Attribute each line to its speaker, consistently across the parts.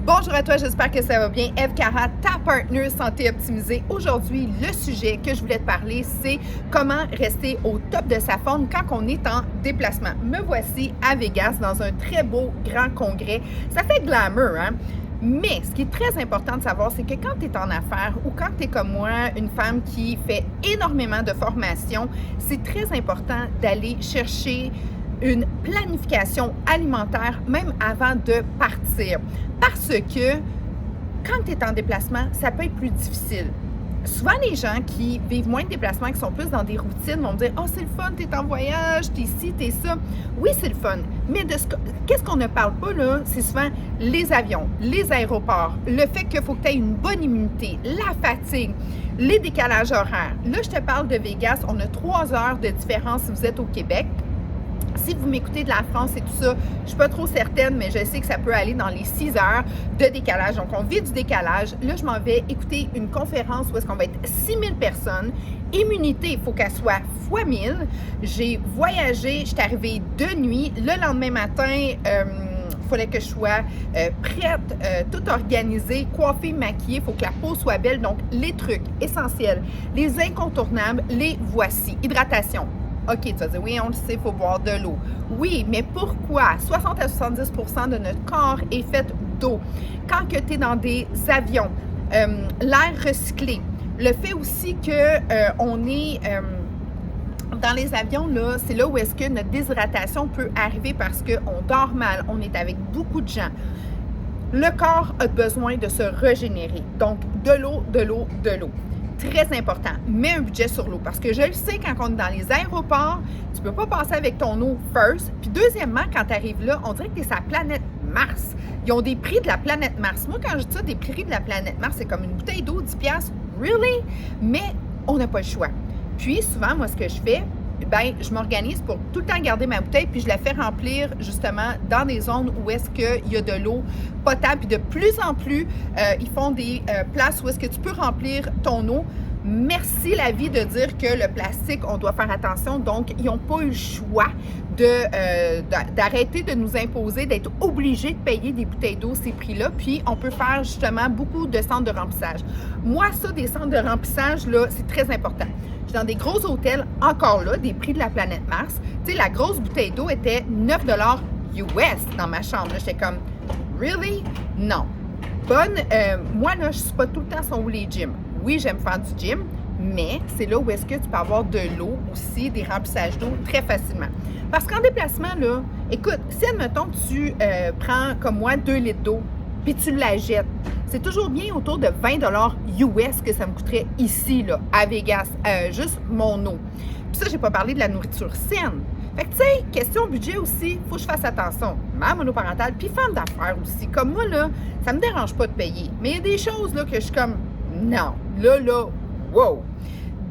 Speaker 1: Bonjour à toi, j'espère que ça va bien. Eve Cara, ta partner santé optimisée. Aujourd'hui, le sujet que je voulais te parler, c'est comment rester au top de sa forme quand on est en déplacement. Me voici à Vegas dans un très beau grand congrès. Ça fait glamour, hein? Mais ce qui est très important de savoir, c'est que quand tu es en affaires ou quand tu es comme moi, une femme qui fait énormément de formation, c'est très important d'aller chercher une planification alimentaire même avant de partir. Parce que quand tu es en déplacement, ça peut être plus difficile. Souvent, les gens qui vivent moins de déplacements, qui sont plus dans des routines, vont me dire « Oh, c'est le fun, t'es en voyage, t'es ci, t'es ça. » Oui, c'est le fun, mais qu'est-ce qu'on ne parle pas, là? C'est souvent les avions, les aéroports, le fait qu'il faut que tu aies une bonne immunité, la fatigue, les décalages horaires. Là, je te parle de Vegas, on a 3 heures de différence si vous êtes au Québec. Si vous m'écoutez de la France et tout ça, je ne suis pas trop certaine, mais je sais que ça peut aller dans les 6 heures de décalage. Donc, on vit du décalage. Là, je m'en vais écouter une conférence où est-ce qu'on va être 6000 personnes. Immunité, il faut qu'elle soit fois 1000. J'ai voyagé, je suis arrivée de nuit. Le lendemain matin, il fallait que je sois prête, tout organisée, coiffée, maquillée. Il faut que la peau soit belle. Donc, les trucs essentiels, les incontournables, les voici. Hydratation. OK, tu vas dire, oui, on le sait, il faut boire de l'eau. Oui, mais pourquoi? 60 à 70% de notre corps est fait d'eau. Quand tu es dans des avions, l'air recyclé, le fait aussi qu'on est dans les avions, là, c'est là où est-ce que notre déshydratation peut arriver parce qu'on dort mal, on est avec beaucoup de gens. Le corps a besoin de se régénérer. Donc, de l'eau, de l'eau, de l'eau. Très important, mets un budget sur l'eau parce que je le sais, quand on est dans les aéroports, tu ne peux pas passer avec ton eau first. Puis deuxièmement, quand tu arrives là, on dirait que tu es sur la planète Mars. Ils ont des prix de la planète Mars. Moi, quand je dis ça, des prix de la planète Mars, c'est comme une bouteille d'eau, 10$. Really? Mais on n'a pas le choix. Puis souvent, moi, ce que je fais, bien, je m'organise pour tout le temps garder ma bouteille, puis je la fais remplir justement dans des zones où est-ce qu'il y a de l'eau potable. Puis de plus en plus, ils font des places où est-ce que tu peux remplir ton eau. Merci la vie de dire que le plastique, on doit faire attention. Donc, ils n'ont pas eu le choix d'arrêter de nous imposer, d'être obligés de payer des bouteilles d'eau ces prix-là. Puis, on peut faire justement beaucoup de centres de remplissage. Moi, ça, des centres de remplissage, là, c'est très important. Je suis dans des gros hôtels, encore là, des prix de la planète Mars. Tu sais, la grosse bouteille d'eau était 9$ US dans ma chambre. J'étais comme, really? Non. Moi, là, je ne suis pas tout le temps sur les gyms. Oui, j'aime faire du gym, mais c'est là où est-ce que tu peux avoir de l'eau aussi, des remplissages d'eau très facilement. Parce qu'en déplacement, là, écoute, si admettons tu prends comme moi 2 litres d'eau, puis tu la jettes, c'est toujours bien autour de 20$ US que ça me coûterait ici, là, à Vegas, juste mon eau. Puis ça, j'ai pas parlé de la nourriture saine. Fait que, tu sais, question budget aussi, il faut que je fasse attention. Mère monoparentale, puis femme d'affaires aussi. Comme moi, là, ça me dérange pas de payer. Mais il y a des choses, là, que je suis comme, non, là, wow.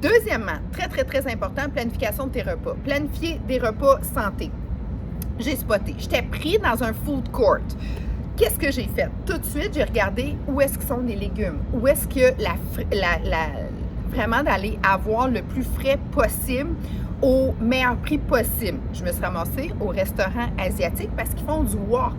Speaker 1: Deuxièmement, très, très, très important, planification de tes repas. Planifier des repas santé. J'ai spoté. J'étais pris dans un food court. Qu'est-ce que j'ai fait? Tout de suite, j'ai regardé où est-ce qu'ils sont les légumes. Où est-ce que vraiment d'aller avoir le plus frais possible au meilleur prix possible. Je me suis ramassée au restaurant asiatique parce qu'ils font du wok.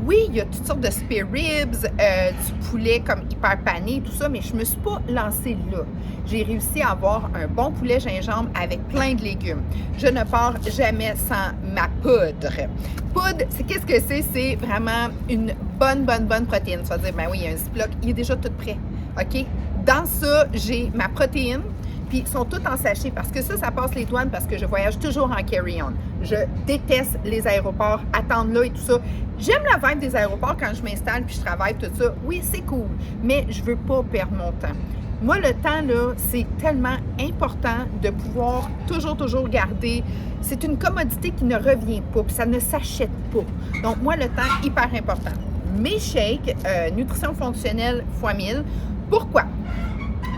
Speaker 1: Oui, il y a toutes sortes de spare ribs, du poulet comme hyper pané, tout ça, mais je ne me suis pas lancée là. J'ai réussi à avoir un bon poulet gingembre avec plein de légumes. Je ne pars jamais sans ma poudre. Poudre, qu'est-ce que c'est? C'est vraiment une bonne protéine. Tu vas dire, ben oui, il y a un Ziploc, il est déjà tout prêt. OK? Dans ça, j'ai ma protéine. Puis ils sont tous en sachet parce que ça passe les douanes parce que je voyage toujours en carry-on. Je déteste les aéroports, attendre là et tout ça. J'aime la vibe des aéroports quand je m'installe puis je travaille, tout ça. Oui, c'est cool, mais je veux pas perdre mon temps. Moi, le temps, là, c'est tellement important de pouvoir toujours garder. C'est une commodité qui ne revient pas, puis ça ne s'achète pas. Donc, moi, le temps, hyper important. Mes shakes, nutrition fonctionnelle x 1000. Pourquoi?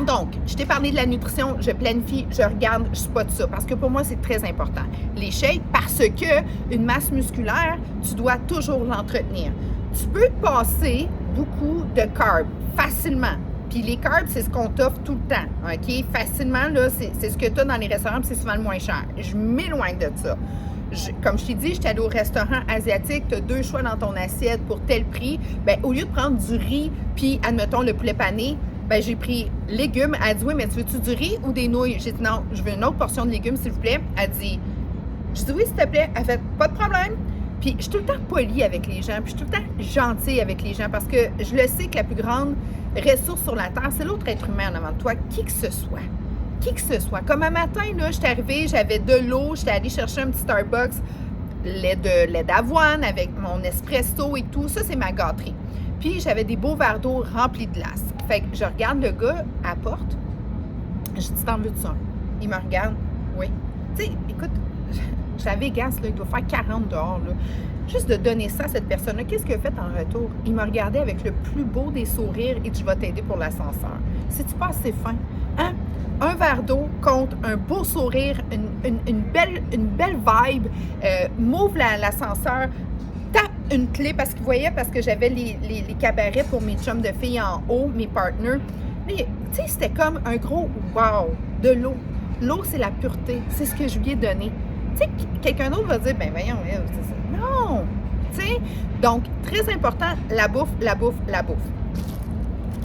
Speaker 1: Donc, je t'ai parlé de la nutrition, je planifie, je regarde, je spot ça, parce que pour moi, c'est très important. Les shakes, parce que une masse musculaire, tu dois toujours l'entretenir. Tu peux te passer beaucoup de carbs facilement. Puis les carbs, c'est ce qu'on t'offre tout le temps, OK? Facilement, là, c'est ce que tu as dans les restaurants, puis c'est souvent le moins cher. Je m'éloigne de ça. comme je t'ai dit, j'étais allée au restaurant asiatique, tu as 2 choix dans ton assiette pour tel prix. Bien, au lieu de prendre du riz, puis, admettons, le poulet pané, bien, j'ai pris légumes. Elle dit, oui, mais tu veux-tu du riz ou des nouilles? J'ai dit, non, je veux une autre portion de légumes, s'il vous plaît. Elle dit, je dis, oui, s'il te plaît. Elle fait, pas de problème. Puis, je suis tout le temps polie avec les gens, puis je suis tout le temps gentille avec les gens parce que je le sais que la plus grande ressource sur la Terre, c'est l'autre être humain en avant de toi, qui que ce soit. Qui que ce soit. Comme un matin, là, j'étais arrivée, j'avais de l'eau, j'étais allée chercher un petit Starbucks, lait d'avoine avec mon espresso et tout. Ça, c'est ma gâterie. Puis, j'avais des beaux verres d'eau remplis de glace. Fait que je regarde le gars à la porte. Je dis, t'en veux de ça? Il me regarde. Oui. Tu sais, écoute, je suis à Vegas, là, il doit faire 40 dehors, là. Juste de donner ça à cette personne-là, qu'est-ce qu'il a fait en retour? Il me regardait avec le plus beau des sourires et dit, je vais t'aider pour l'ascenseur. C'est-tu pas assez fin? Hein? Un verre d'eau contre un beau sourire, une belle vibe, m'ouvre l'ascenseur, tape une clé parce qu'il voyait, parce que j'avais les cabarets pour mes chums de filles en haut, mes partners. Tu sais, c'était comme un gros wow de l'eau. L'eau, c'est la pureté. C'est ce que je lui ai donné. Tu sais, quelqu'un d'autre va dire, ben voyons, c'est ça. Non! Tu sais, donc, très important, la bouffe.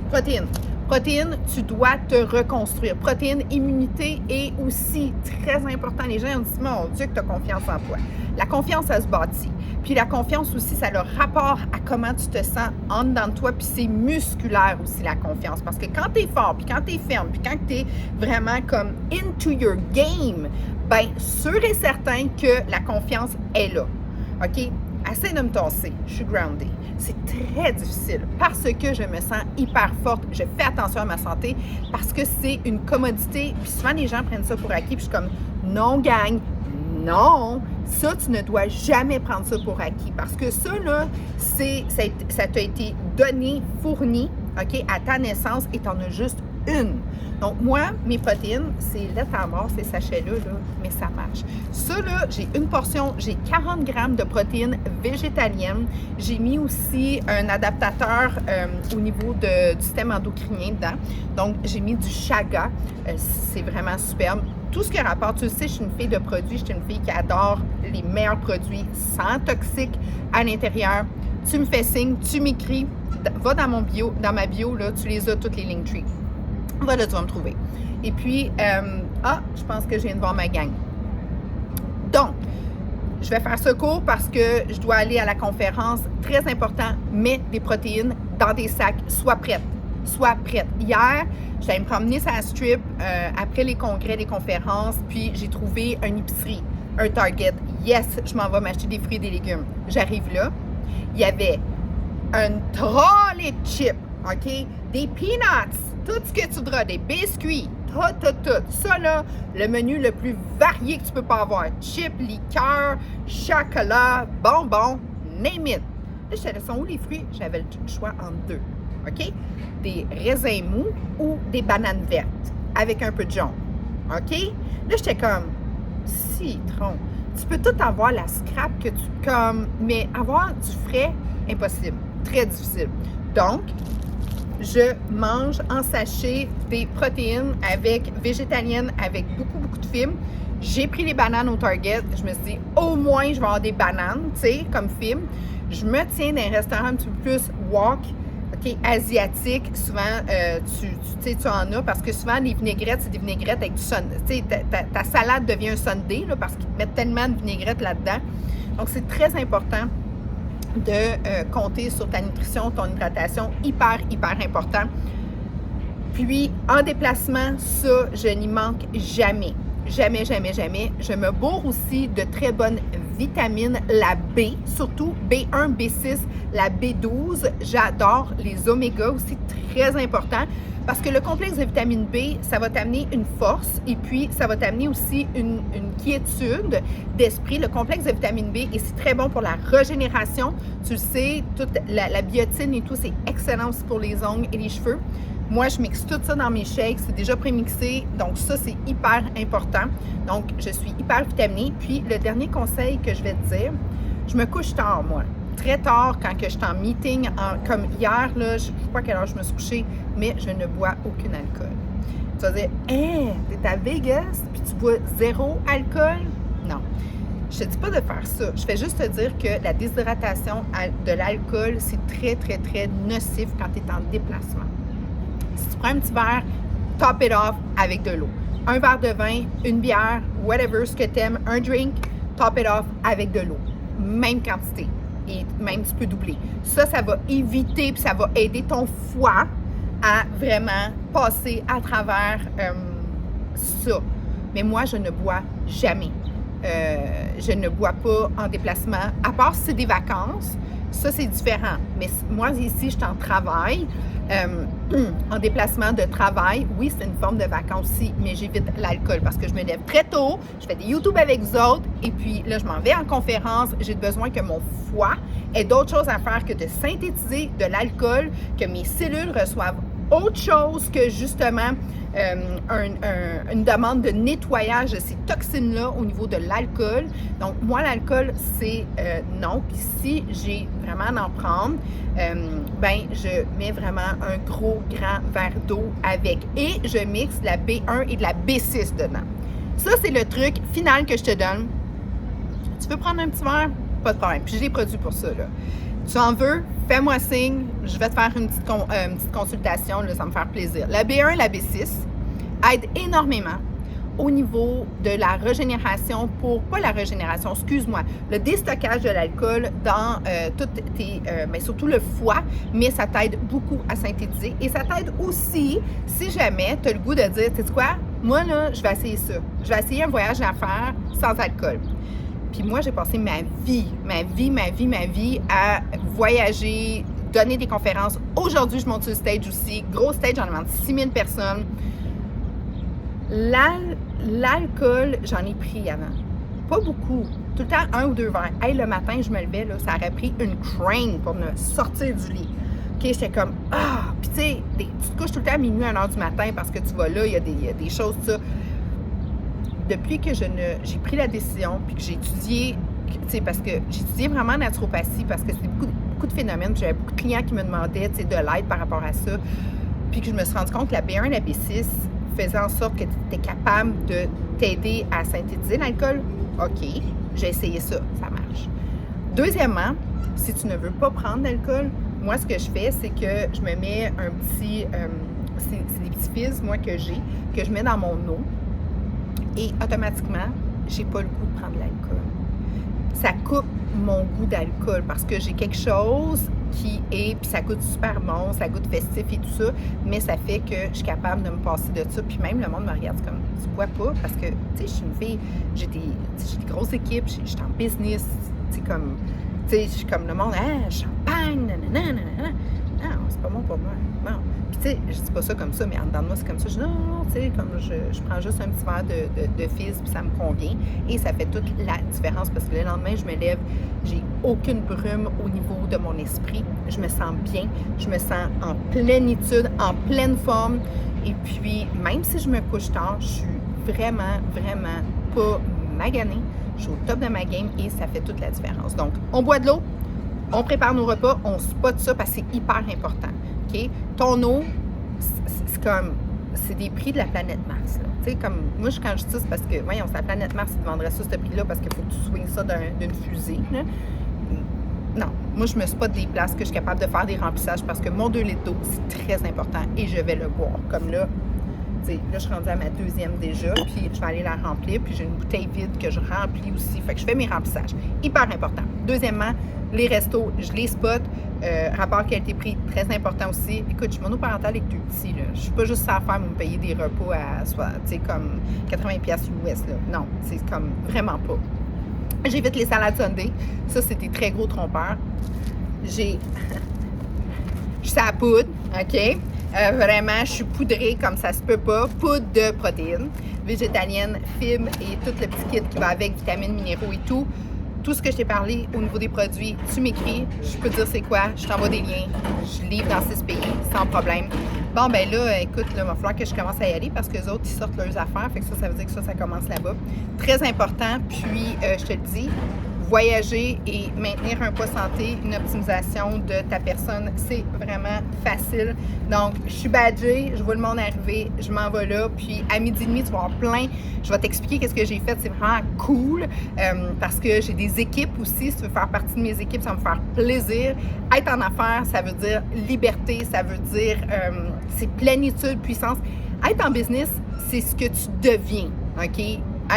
Speaker 1: Protéines. Protéines, tu dois te reconstruire. Protéines, immunité est aussi très important. Les gens ont dit, mon Dieu, que tu as confiance en toi. La confiance, ça se bâtit. Puis la confiance aussi, ça a le rapport à comment tu te sens en dedans de toi. Puis c'est musculaire aussi, la confiance. Parce que quand tu es fort, puis quand tu es ferme, puis quand tu es vraiment comme into your game, bien, sûr et certain que la confiance est là. OK? Essaie de me tasser. Je suis groundée. C'est très difficile parce que je me sens hyper forte. Je fais attention à ma santé parce que c'est une commodité. Puis souvent, les gens prennent ça pour acquis. Puis je suis comme, non, gang, non. Ça, tu ne dois jamais prendre ça pour acquis parce que ça, là, ça t'a été donné, fourni, OK, à ta naissance et tu en as juste une. Donc, moi, mes protéines, c'est lait à mort, ces sachets-là, là, mais ça marche. Ça, là, j'ai une portion, j'ai 40 grammes de protéines végétaliennes. J'ai mis aussi un adaptateur au niveau du système endocrinien dedans. Donc, j'ai mis du chaga. C'est vraiment superbe. Tout ce qui rapporte, tu le sais, je suis une fille de produits, je suis une fille qui adore les meilleurs produits sans toxiques à l'intérieur. Tu me fais signe, tu m'écris, va dans ma bio, là, tu les as toutes les Linktree. Voilà, tu vas me trouver. Et puis, je pense que je viens de voir ma gang. Donc, je vais faire ce cours parce que je dois aller à la conférence. Très important, mets des protéines dans des sacs. Sois prête. Hier, j'allais me promener sur la strip après les congrès, les conférences, puis j'ai trouvé une épicerie, un Target. Yes, je m'en vais m'acheter des fruits et des légumes. J'arrive là. Il y avait un trolley de chips, OK? Des peanuts, tout ce que tu voudras, des biscuits, tout. Ça, là, le menu le plus varié que tu peux pas avoir. Chips, liqueurs, chocolat, bonbons, name it. Là, je savais, sont où les fruits? J'avais le choix entre deux, OK? Des raisins mous ou des bananes vertes avec un peu de jaune, OK? Là, j'étais comme, citron. Tu peux tout avoir la scrap que tu comme, mais avoir du frais, impossible. Très difficile. Donc, je mange en sachet des protéines végétaliennes avec beaucoup de fibres. J'ai pris les bananes au Target. Je me suis dit, au moins, je vais avoir des bananes, tu sais, comme fibres. Je me tiens dans un restaurant un petit peu plus wok, OK, asiatique. Souvent, tu en as parce que souvent, les vinaigrettes, c'est des vinaigrettes avec du sundae. Tu sais, ta salade devient un sundae là, parce qu'ils mettent tellement de vinaigrette là-dedans. Donc, c'est très important de compter sur ta nutrition, ton hydratation, hyper important. Puis, en déplacement, ça, je n'y manque jamais. Jamais. Je me bourre aussi de très bonnes vitamines, la B, surtout B1, B6, la B12. J'adore les oméga aussi, très important. Parce que le complexe de vitamine B, ça va t'amener une force et puis ça va t'amener aussi une quiétude d'esprit. Le complexe de vitamine B, et c'est très bon pour la régénération. Tu le sais, toute la biotine et tout, c'est excellent aussi pour les ongles et les cheveux. Moi, je mixe tout ça dans mes shakes. C'est déjà prémixé. Donc, ça, c'est hyper important. Donc, je suis hyper vitaminée. Puis, le dernier conseil que je vais te dire, je me couche tard, moi. Très tard, quand que je suis en meeting, comme hier, là, je ne sais pas à quelle heure je me suis couchée, mais je ne bois aucun alcool. Tu vas dire, t'es à Vegas, puis tu bois zéro alcool? Non. Je te dis pas de faire ça. Je fais juste te dire que la déshydratation de l'alcool, c'est très, très, très nocif quand tu es en déplacement. Si tu prends un petit verre, top it off avec de l'eau. Un verre de vin, une bière, whatever, ce que tu aimes, un drink, top it off avec de l'eau. Même quantité. Et même tu peux doubler. Ça va éviter, puis ça va aider ton foie à vraiment passer à travers ça. Mais moi, je ne bois jamais. Je ne bois pas en déplacement, à part si c'est des vacances. Ça, c'est différent. Mais moi, ici, je suis en travail, en déplacement de travail. Oui, c'est une forme de vacances aussi, mais j'évite l'alcool parce que je me lève très tôt, je fais des YouTube avec vous autres, et puis là, je m'en vais en conférence. J'ai besoin que mon foie ait d'autres choses à faire que de synthétiser de l'alcool, que mes cellules reçoivent autre chose que justement une demande de nettoyage de ces toxines-là au niveau de l'alcool. Donc, moi, l'alcool, c'est non. Puis si j'ai vraiment à en prendre, je mets vraiment un gros, grand verre d'eau avec. Et je mixe de la B1 et de la B6 dedans. Ça, c'est le truc final que je te donne. Tu veux prendre un petit verre? Pas de problème. Puis j'ai des produits pour ça, là. Tu en veux? Fais-moi signe. Je vais te faire une petite consultation. Là, ça va me faire plaisir. La B1 et la B6 aident énormément au niveau de la régénération pas la régénération, excuse-moi, le déstockage de l'alcool dans surtout le foie, mais ça t'aide beaucoup à synthétiser. Et ça t'aide aussi, si jamais tu as le goût de dire, tu sais quoi, moi là, je vais essayer ça. Je vais essayer un voyage à faire sans alcool. Puis moi, j'ai passé ma vie à voyager, donner des conférences. Aujourd'hui, je monte sur le stage aussi. Gros stage, j'en demande 6000 personnes. L'alcool, j'en ai pris avant. Pas beaucoup. Tout le temps, 1 ou 2 verres. Hey, le matin, je me levais, là, ça aurait pris une crane pour me sortir du lit. OK, j'étais comme, Puis tu sais, tu te couches tout le temps à minuit, à 1h du matin parce que tu vas là, il y a des choses, ça. Depuis que j'ai pris la décision, puis que j'ai étudié, tu sais, parce que j'ai étudié vraiment en naturopathie, parce que c'est beaucoup de phénomènes, j'avais beaucoup de clients qui me demandaient, tu sais, de l'aide par rapport à ça, puis que je me suis rendu compte que la B1 et la B6 faisaient en sorte que tu étais capable de t'aider à synthétiser l'alcool. OK, j'ai essayé ça, ça marche. Deuxièmement, si tu ne veux pas prendre d'alcool, moi, ce que je fais, c'est que je me mets un petit, c'est des petits fils, moi, que je mets dans mon eau. Et automatiquement, j'ai pas le goût de prendre de l'alcool. Ça coupe mon goût d'alcool parce que j'ai quelque chose qui est, puis ça goûte super bon, ça goûte festif et tout ça, mais ça fait que je suis capable de me passer de ça. Puis même le monde me regarde comme, tu bois pas? Parce que, tu sais, je suis une fille, j'ai des grosses équipes, je suis en business, tu sais, je suis comme le monde, champagne, nanana. Non, c'est pas bon pour moi. Non. Puis, tu sais, je dis pas ça comme ça, mais en dedans de moi, c'est comme ça. Je dis non, tu sais, comme je prends juste un petit verre de fizz, puis ça me convient. Et ça fait toute la différence parce que le lendemain, je me lève, j'ai aucune brume au niveau de mon esprit. Je me sens bien, je me sens en plénitude, en pleine forme. Et puis, même si je me couche tard, je suis vraiment, vraiment pas maganée. Je suis au top de ma game et ça fait toute la différence. Donc, on boit de l'eau. On prépare nos repas, on spot ça parce que c'est hyper important. OK? Ton eau, c'est des prix de la planète Mars. Tu sais, comme moi, quand je dis ça, c'est parce que, voyons, c'est la planète Mars qui te vendrait ça, ce prix-là, parce qu'il faut que tu swings ça d'une fusée. Là. Non, moi, je me spot des places que je suis capable de faire des remplissages parce que mon 2 litres d'eau, c'est très important et je vais le boire. Comme là, tu sais, là, je suis rendue à ma 2e déjà, puis je vais aller la remplir, puis j'ai une bouteille vide que je remplis aussi. Fait que je fais mes remplissages. Hyper important. Deuxièmement, les restos, je les spot. Rapport qualité-prix, très important aussi. Écoute, je suis monoparentale avec 2 petits. Là. Je suis pas juste à faire me payer des repas à, tu sais, comme 80$ US. Là. Non, c'est comme vraiment pas. J'évite les salades Sunday. Ça, c'est des très gros trompeurs. Je suis à la poudre, OK? Vraiment, je suis poudrée comme ça se peut pas. Poudre de protéines végétaliennes, fibres et tout le petit kit qui va avec, vitamines, minéraux et tout. Tout ce que je t'ai parlé au niveau des produits, tu m'écris, je peux te dire c'est quoi, je t'envoie des liens, je livre dans 6 pays sans problème. Bon, ben là, écoute, il va falloir que je commence à y aller parce que les autres, ils sortent leurs affaires, fait que ça veut dire que ça commence là-bas. Très important, puis je te le dis, voyager et maintenir un poids santé, une optimisation de ta personne, c'est vraiment facile. Donc, je suis badgée, je vois le monde arriver, je m'en vais là, puis à midi et demi, tu vas avoir plein. Je vais t'expliquer qu'est-ce que j'ai fait, c'est vraiment cool parce que j'ai des équipes aussi. Si tu veux faire partie de mes équipes, ça va me faire plaisir. Être en affaires, ça veut dire liberté, ça veut dire c'est plénitude, puissance. Être en business, c'est ce que tu deviens, OK?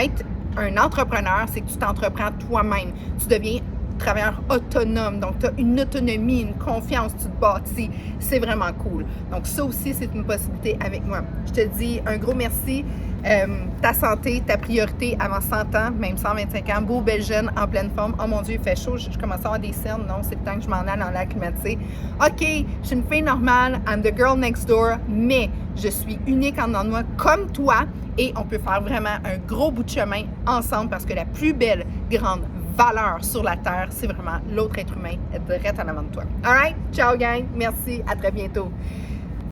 Speaker 1: Être un entrepreneur, c'est que tu t'entreprends toi-même. Tu deviens travailleur autonome. Donc, tu as une autonomie, une confiance, tu te bâtis. C'est vraiment cool. Donc, ça aussi, c'est une possibilité avec moi. Je te dis un gros merci. Ta santé, ta priorité avant 100 ans, même 125 ans, beau, belle jeune, en pleine forme. Oh mon Dieu, il fait chaud, je commence à avoir des cernes. Non, c'est le temps que je m'en aille en l'air climatisé. OK, je suis une fille normale, I'm the girl next door, mais je suis unique en dedans de moi comme toi et on peut faire vraiment un gros bout de chemin ensemble parce que la plus belle, grande valeur sur la Terre, c'est vraiment l'autre être humain direct en avant de toi. All right? Ciao gang, merci, à très bientôt.